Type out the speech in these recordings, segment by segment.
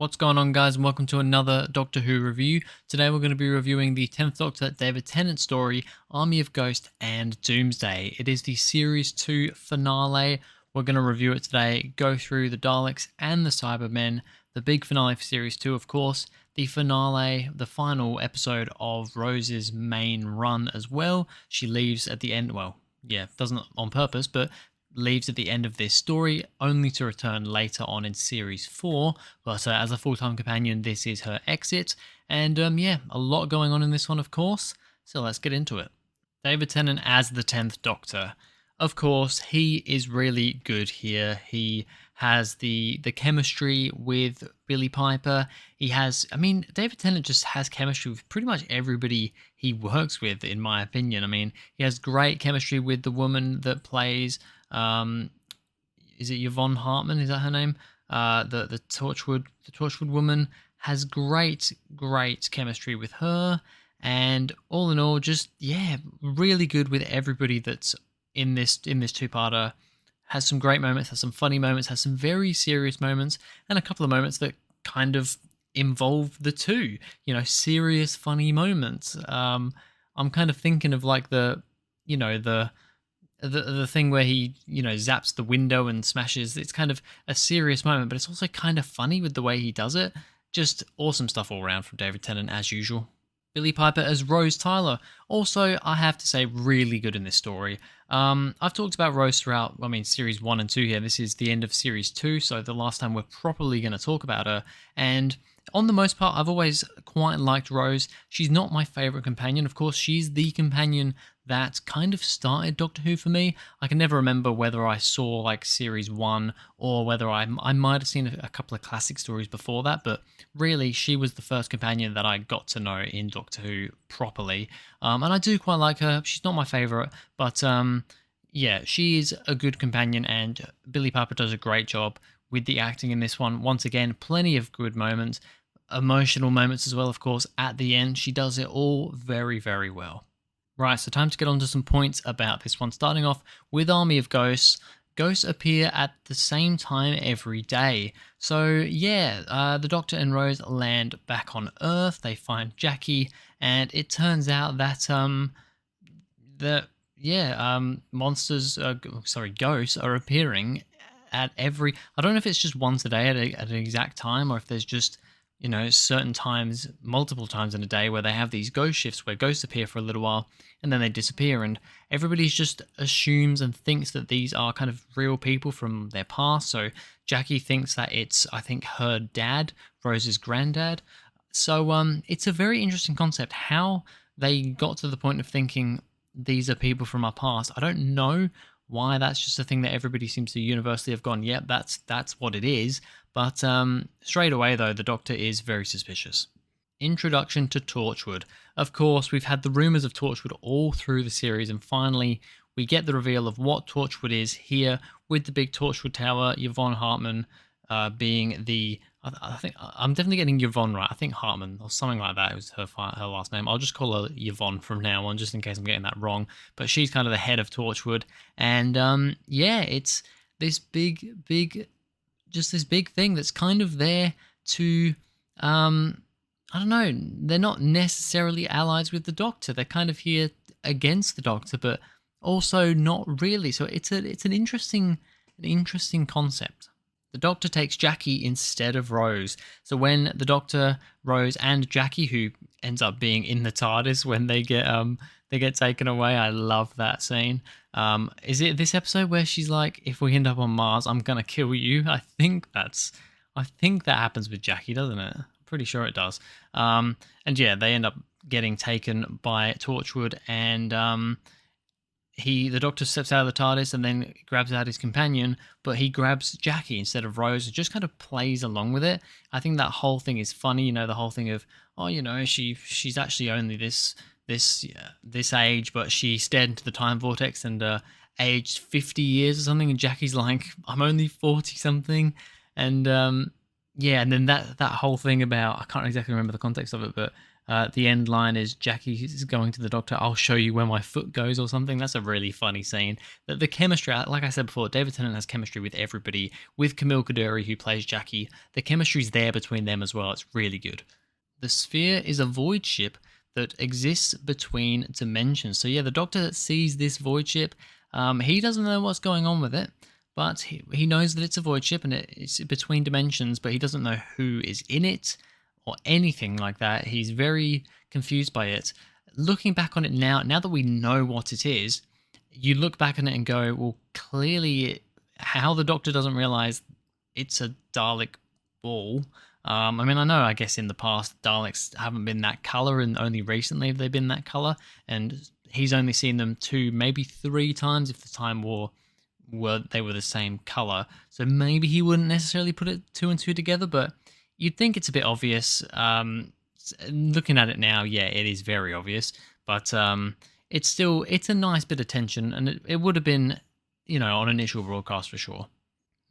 What's going on, guys, and welcome to another Doctor Who review. Today we're going to be reviewing the 10th Doctor David Tennant story, Army of Ghosts and Doomsday. It is the Series 2 finale. We're going to review it today, go through the Daleks and the Cybermen, the big finale for Series 2, of course, the finale, the final episode of Rose's main run as well. She leaves at the end, well, yeah, doesn't on purpose, but leaves at the end of this story, only to return later on in Series 4. But as a full-time companion, this is her exit. And yeah, a lot going on in this one, of course. So let's get into it. David Tennant as the 10th Doctor. Of course, he is really good here. He has the chemistry with Billie Piper. He has, David Tennant just has chemistry with pretty much everybody he works with, in my opinion. I mean, he has great chemistry with the woman that plays, is it Yvonne Hartman? Is that her name? The Torchwood woman has great chemistry with her, and all in all, just really good with everybody that's in this two-parter. Has some great moments, has some funny moments, has some very serious moments, and a couple of moments that kind of involve the two. Serious funny moments. I'm kind of thinking of like the thing where he zaps the window and smashes. It's kind of a serious moment, but it's also kind of funny with the way he does it. Just awesome stuff all around from David Tennant as usual. Billie Piper as Rose Tyler. Also, I have to say, really good in this story. I've talked about Rose throughout, Series 1 and 2 here. This is the end of Series 2, so the last time we're properly going to talk about her. And on the most part, I've always quite liked Rose. She's not my favourite companion. Of course, she's the companion that kind of started Doctor Who for me. I can never remember whether I saw like Series 1 or whether I might have seen a couple of classic stories before that, but really she was the first companion that I got to know in Doctor Who properly. And I do quite like her. She's not my favourite, but yeah, she is a good companion, and Billie Piper does a great job with the acting in this one. Once again, plenty of good moments, emotional moments as well, of course, at the end. She does it all very, very well. Right, so time to get on to some points about this one. Starting off with Army of Ghosts. Ghosts appear at the same time every day. So yeah, the Doctor and Rose land back on Earth. They find Jackie, and it turns out that ghosts are appearing at every. I don't know if it's just once a day at an exact time, or if there's just certain times, multiple times in a day, where they have these ghost shifts where ghosts appear for a little while and then they disappear, and everybody just assumes and thinks that these are kind of real people from their past. So Jackie thinks that it's, I think, her dad, Rose's granddad. So it's a very interesting concept how they got to the point of thinking these are people from our past. I don't know why that's just a thing that everybody seems to universally have gone, yep, that's what it is. But straight away, though, the Doctor is very suspicious. Introduction to Torchwood. Of course, we've had the rumours of Torchwood all through the series, and finally we get the reveal of what Torchwood is here with the big Torchwood Tower, Yvonne Hartman being the... I think I'm definitely getting Yvonne right. I think Hartman or something like that was her last name. I'll just call her Yvonne from now on, just in case I'm getting that wrong. But she's kind of the head of Torchwood, and yeah, it's this big, just this big thing that's kind of there to, I don't know. They're not necessarily allies with the Doctor. They're kind of here against the Doctor, but also not really. So it's an interesting concept. The Doctor takes Jackie instead of Rose. So when the Doctor, Rose, and Jackie, who ends up being in the TARDIS when they get taken away, I love that scene. Is it this episode where she's like, "If we end up on Mars, I'm gonna kill you"? I think that happens with Jackie, doesn't it? I'm pretty sure it does. And yeah, they end up getting taken by Torchwood, and the Doctor steps out of the TARDIS and then grabs out his companion, but he grabs Jackie instead of Rose and just kind of plays along with it. I think that whole thing is funny, the whole thing of, she's actually only this age, but she stared into the time vortex and aged 50 years or something, and Jackie's like, I'm only 40 something, and yeah, and then that whole thing about, I can't exactly remember the context of it, but The end line is Jackie's going to the doctor, "I'll show you where my foot goes," or something. That's a really funny scene. The chemistry, like I said before, David Tennant has chemistry with everybody. With Camille Coduri, who plays Jackie, the chemistry's there between them as well. It's really good. The sphere is a void ship that exists between dimensions. So yeah, the Doctor sees this void ship. He doesn't know what's going on with it, but he knows that it's a void ship and it's between dimensions, but he doesn't know who is in it or anything like that. He's very confused by it. Looking back on it now that we know what it is, you look back on it and go, well, clearly how the Doctor doesn't realize it's a Dalek ball. I mean, I guess in the past, Daleks haven't been that color, and only recently have they been that color. And he's only seen them 2, maybe 3 times if the Time War they were the same color. So maybe he wouldn't necessarily put it 2 and 2 together, but you'd think it's a bit obvious. Looking at it now, yeah, it is very obvious. But it's a nice bit of tension, and it would have been, on initial broadcast for sure.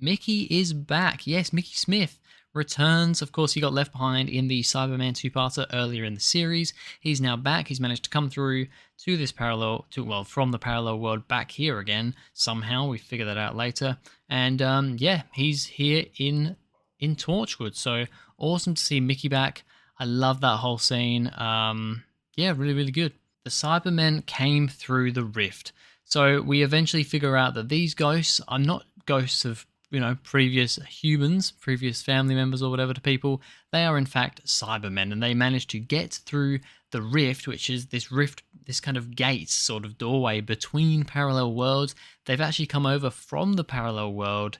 Mickey is back. Yes, Mickey Smith returns. Of course, he got left behind in the Cyberman 2-parter earlier in the series. He's now back. He's managed to come through to this from the parallel world back here again. Somehow, we figure that out later. And yeah, he's here in Torchwood. So awesome to see Mickey back. I love that whole scene. Yeah, really, really good. The Cybermen came through the rift. So we eventually figure out that these ghosts are not ghosts of previous humans, previous family members or whatever to people. They are in fact Cybermen, and they managed to get through the rift, which is this kind of gate, sort of doorway between parallel worlds. They've actually come over from the parallel world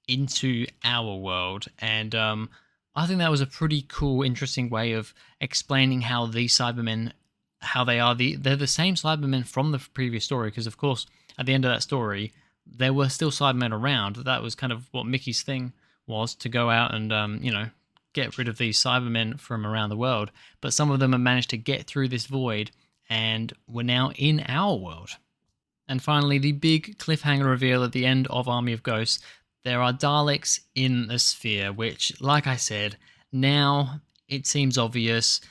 into our world, and I think that was a pretty cool, interesting way of explaining how these Cybermen, how they're the same Cybermen from the previous story, because of course at the end of that story there were still Cybermen around. That was kind of what Mickey's thing was, to go out and, get rid of these Cybermen from around the world. But some of them have managed to get through this void and were now in our world. And finally, the big cliffhanger reveal at the end of Army of Ghosts. There are Daleks in the sphere, which, like I said, now it seems obvious.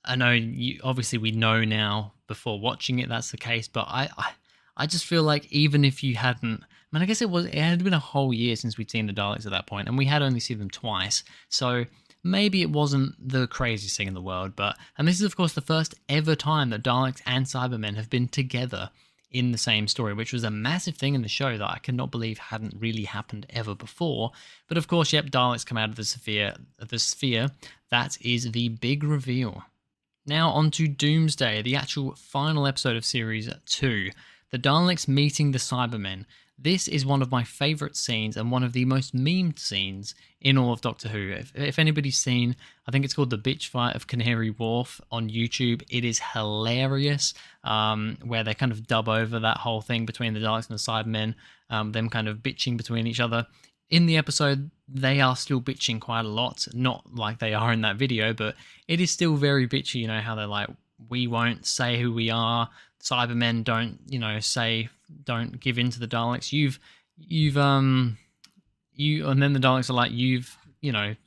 I know, obviously we know now before watching it that's the case, but I just feel like even if you hadn't, I guess it had been a whole year since we'd seen the Daleks at that point, and we had only seen them twice, so maybe it wasn't the craziest thing in the world, and this is of course the first ever time that Daleks and Cybermen have been together in the same story, which was a massive thing in the show that I cannot believe hadn't really happened ever before. But of course, yep, Daleks come out of the sphere. That is the big reveal. Now on to Doomsday, the actual final episode of Series 2. The Daleks meeting the Cybermen. This is one of my favourite scenes and one of the most memed scenes in all of Doctor Who. If anybody's seen, I think it's called The Bitch Fight of Canary Wharf on YouTube, it is hilarious, where they kind of dub over that whole thing between the Daleks and the Cybermen, them kind of bitching between each other. In the episode, they are still bitching quite a lot, not like they are in that video, but it is still very bitchy, how they're like, we won't say who we are, Cybermen don't give in to the Daleks. And then the Daleks are like, you've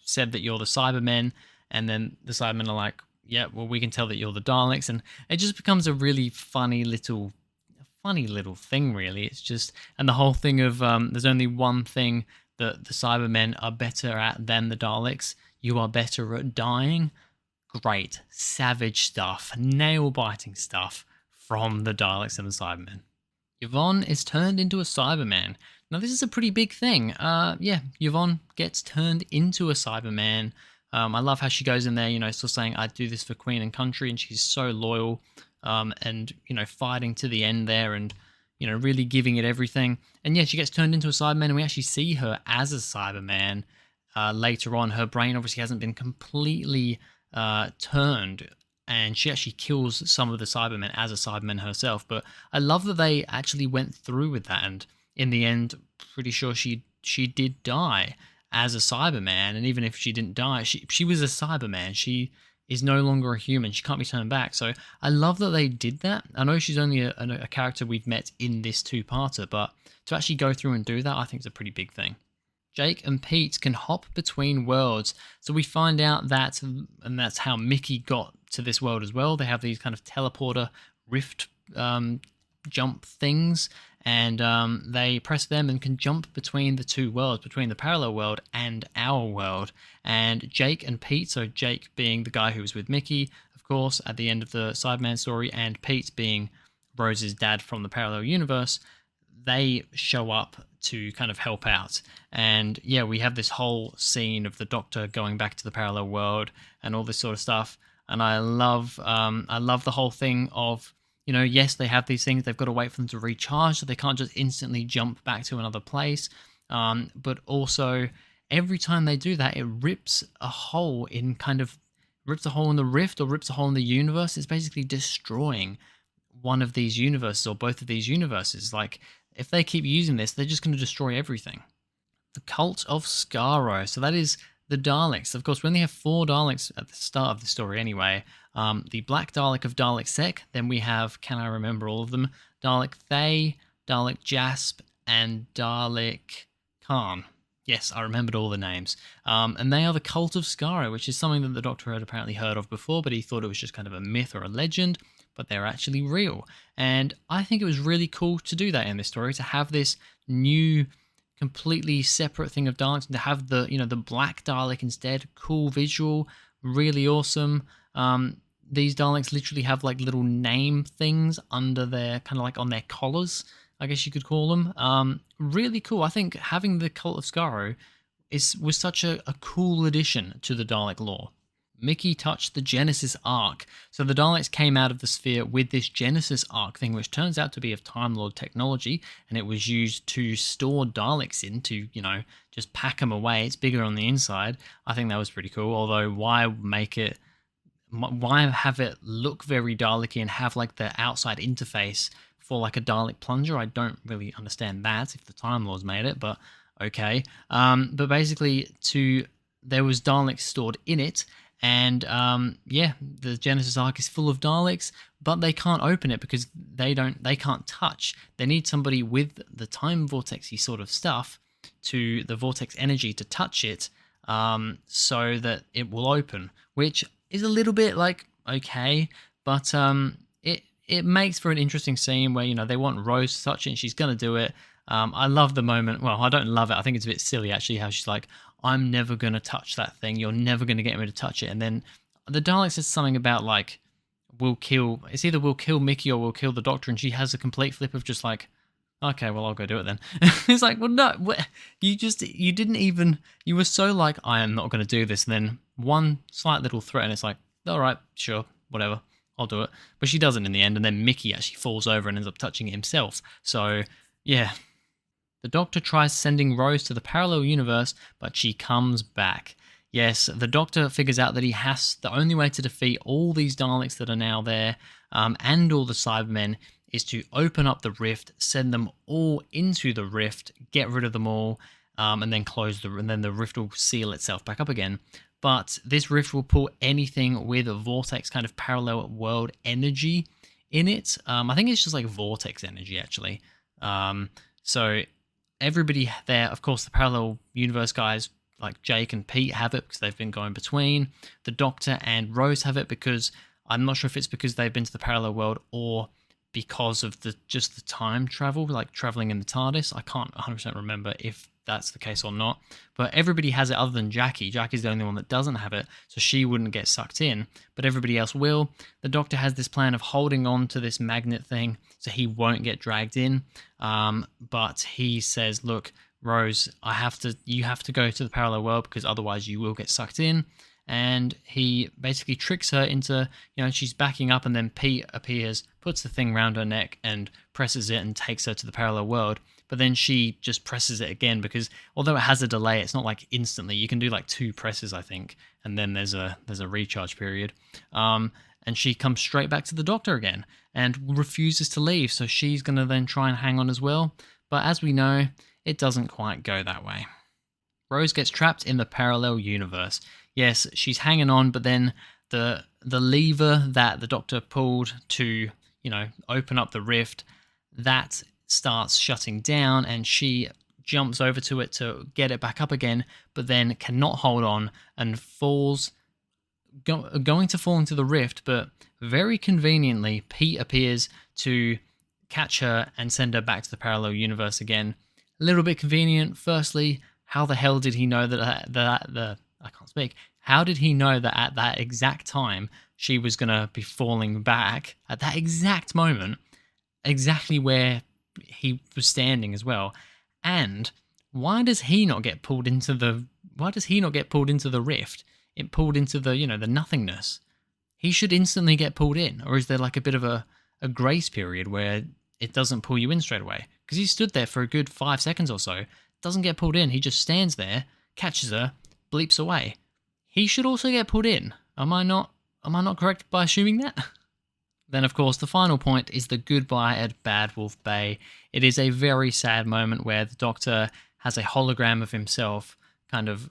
said that you're the Cybermen, and then the Cybermen are like, yeah, well, we can tell that you're the Daleks, and it just becomes a really funny little thing, really. It's just, and the whole thing of there's only one thing that the Cybermen are better at than the Daleks. You are better at dying. Great, savage stuff, nail-biting stuff from the Daleks and the Cybermen. Yvonne is turned into a Cyberman. Now, this is a pretty big thing. Yeah, Yvonne gets turned into a Cyberman. I love how she goes in there, still saying, I do this for Queen and Country, and she's so loyal, and, fighting to the end there, and, really giving it everything. And yeah, she gets turned into a Cyberman, and we actually see her as a Cyberman later on. Her brain obviously hasn't been completely turned, and she actually kills some of the Cybermen as a Cyberman herself. But I love that they actually went through with that, and in the end, pretty sure she did die as a Cyberman. And even if she didn't die, she was a Cyberman. She is no longer a human. She can't be turned back. So I love that they did that. I know she's only a character we've met in this 2-parter, but to actually go through and do that, I think is a pretty big thing. Jake and Pete can hop between worlds. So we find out that, and that's how Mickey got to this world as well. They have these kind of teleporter rift jump things, and they press them and can jump between the two worlds, between the parallel world and our world. And Jake and Pete, so Jake being the guy who was with Mickey, of course, at the end of the Cyberman story, and Pete being Rose's dad from the parallel universe, they show up to kind of help out. And yeah, we have this whole scene of the Doctor going back to the parallel world and all this sort of stuff. And I love the whole thing of, yes, they have these things, they've got to wait for them to recharge, so they can't just instantly jump back to another place. But also, every time they do that, it rips a hole in the rift, or rips a hole in the universe. It's basically destroying one of these universes or both of these universes. Like, if they keep using this, they're just going to destroy everything. The Cult of Skaro. So that is the Daleks. Of course, we only have 4 Daleks at the start of the story anyway. The Black Dalek of Dalek Sec. Then we have, can I remember all of them? Dalek Thay, Dalek Jasp, and Dalek Khan. Yes, I remembered all the names. And they are the Cult of Skaro, which is something that the Doctor had apparently heard of before, but he thought it was just kind of a myth or a legend, but they're actually real. And I think it was really cool to do that in this story, to have this new, completely separate thing of Daleks, and to have the, the Black Dalek instead. Cool visual, really awesome. These Daleks literally have like little name things under their, kind of like on their collars, I guess you could call them. Really cool. I think having the Cult of Skaro was such a cool addition to the Dalek lore. Mickey touched the Genesis Arc. So the Daleks came out of the sphere with this Genesis Arc thing, which turns out to be of Time Lord technology, and it was used to store Daleks in, to, just pack them away. It's bigger on the inside. I think that was pretty cool, although why have it look very Dalek-y and have like the outside interface for like a Dalek plunger? I don't really understand that, if the Time Lords made it, but okay. But basically, there was Daleks stored in it, and the Genesis Arc is full of Daleks, but they can't open it because they can't touch. They need somebody with the time vortexy sort of stuff, to the vortex energy, to touch it, so that it will open, which is a little bit like, okay, but it makes for an interesting scene where, they want Rose to touch it and she's going to do it. I love the moment. Well, I don't love it. I think it's a bit silly, actually, how she's like, I'm never going to touch that thing. You're never going to get me to touch it. And then the Dalek says something about, like, it's either we'll kill Mickey or we'll kill the Doctor. And she has a complete flip of just like, okay, well, I'll go do it then. It's like, well, no, you were so like, I am not going to do this. And then one slight little threat and it's like, all right, sure, whatever, I'll do it. But she doesn't in the end. And then Mickey actually falls over and ends up touching it himself. So, yeah. The Doctor tries sending Rose to the parallel universe, but she comes back. Yes, the Doctor figures out that the only way to defeat all these Daleks that are now there, and all the Cybermen, is to open up the rift, send them all into the rift, get rid of them all, and then and then the rift will seal itself back up again. But this rift will pull anything with a vortex kind of parallel world energy in it. I think it's just like vortex energy, actually. So everybody there, of course, the parallel universe guys like Jake and Pete have it because they've been going between. The Doctor and Rose have it because I'm not sure if it's because they've been to the parallel world or because of just the time travel, like traveling in the TARDIS. I can't 100% remember if that's the case or not. But everybody has it other than Jackie. Jackie's the only one that doesn't have it, so she wouldn't get sucked in, but everybody else will. The Doctor has this plan of holding on to this magnet thing so he won't get dragged in. But he says, look, Rose, you have to go to the parallel world because otherwise you will get sucked in. And he basically tricks her into, she's backing up, and then Pete appears, puts the thing around her neck and presses it and takes her to the parallel world. But then she just presses it again because although it has a delay, it's not like instantly. You can do like 2 presses, I think, and then there's a recharge period. And she comes straight back to the Doctor again and refuses to leave. So she's going to then try and hang on as well. But as we know, it doesn't quite go that way. Rose gets trapped in the parallel universe. Yes, she's hanging on, but then the lever that the Doctor pulled to, open up the rift, that starts shutting down, and she jumps over to it to get it back up again, but then cannot hold on and falls going to fall into the rift, but very conveniently, Pete appears to catch her and send her back to the parallel universe again. A little bit convenient. Firstly, how the hell did he know I can't speak. How did he know that at that exact time she was gonna be falling back at that exact moment, exactly where he was standing as well? And why does he not get pulled into the? Why does he not get pulled into the rift? It pulled into the the nothingness. He should instantly get pulled in, or is there like a bit of a grace period where it doesn't pull you in straight away? Because he stood there for a good 5 seconds or so, doesn't get pulled in. He just stands there, catches her, bleeps away. He should also get pulled in. Am I not correct by assuming that? Then, of course, the final point is the goodbye at Bad Wolf Bay. It is a very sad moment where the Doctor has a hologram of himself, kind of,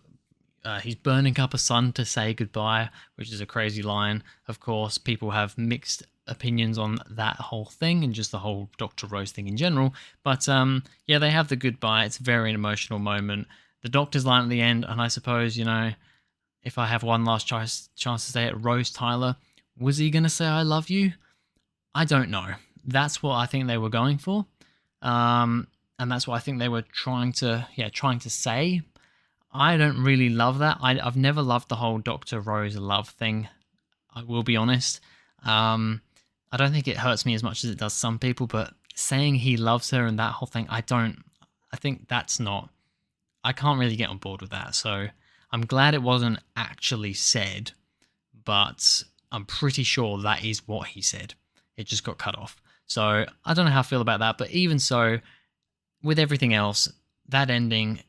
he's burning up a sun to say goodbye, which is a crazy line. Of course, people have mixed opinions on that whole thing and just the whole Dr. Rose thing in general. But yeah, they have the goodbye. It's a very emotional moment. The Doctor's line at the end, and I suppose, if I have one last chance to say it, Rose Tyler, was he going to say I love you? I don't know. That's what I think they were going for. And that's what I think they were trying to say. I don't really love that. I've never loved the whole Dr. Rose love thing. I will be honest. I don't think it hurts me as much as it does some people, but saying he loves her and that whole thing, I think that's not, I can't really get on board with that. So I'm glad it wasn't actually said, but I'm pretty sure that is what he said. It just got cut off. So I don't know how I feel about that, but even so, with everything else, that ending,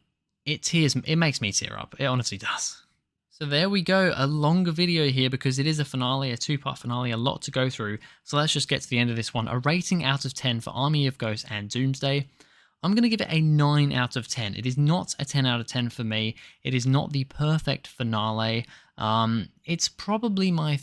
it makes me tear up. It honestly does. So there we go, a longer video here because it is a finale, a 2-part finale, a lot to go through. So let's just get to the end of this one. A rating out of 10 for Army of Ghosts and Doomsday. I'm going to give it a 9 out of 10. It is not a 10 out of 10 for me. It is not the perfect finale. It's probably I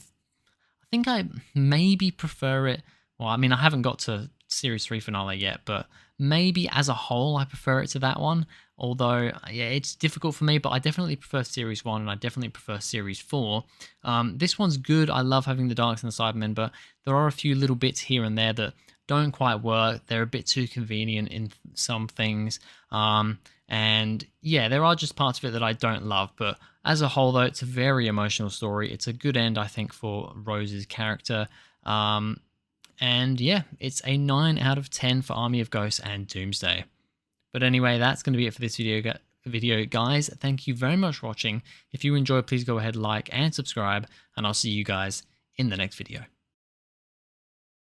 think I maybe prefer it. Well, I mean, I haven't got to Series 3 finale yet, but maybe as a whole, I prefer it to that one. Although, yeah, it's difficult for me, but I definitely prefer Series 1 and I definitely prefer Series 4. This one's good. I love having the Daleks and the Cybermen, but there are a few little bits here and there that don't quite work. They're a bit too convenient in some things. And yeah, there are just parts of it that I don't love, but as a whole, though, it's a very emotional story. It's a good end, I think, for Rose's character. And yeah, it's a 9 out of 10 for Army of Ghosts and Doomsday. But anyway, that's going to be it for this video, guys. Thank you very much for watching. If you enjoyed, please go ahead, like and subscribe, and I'll see you guys in the next video.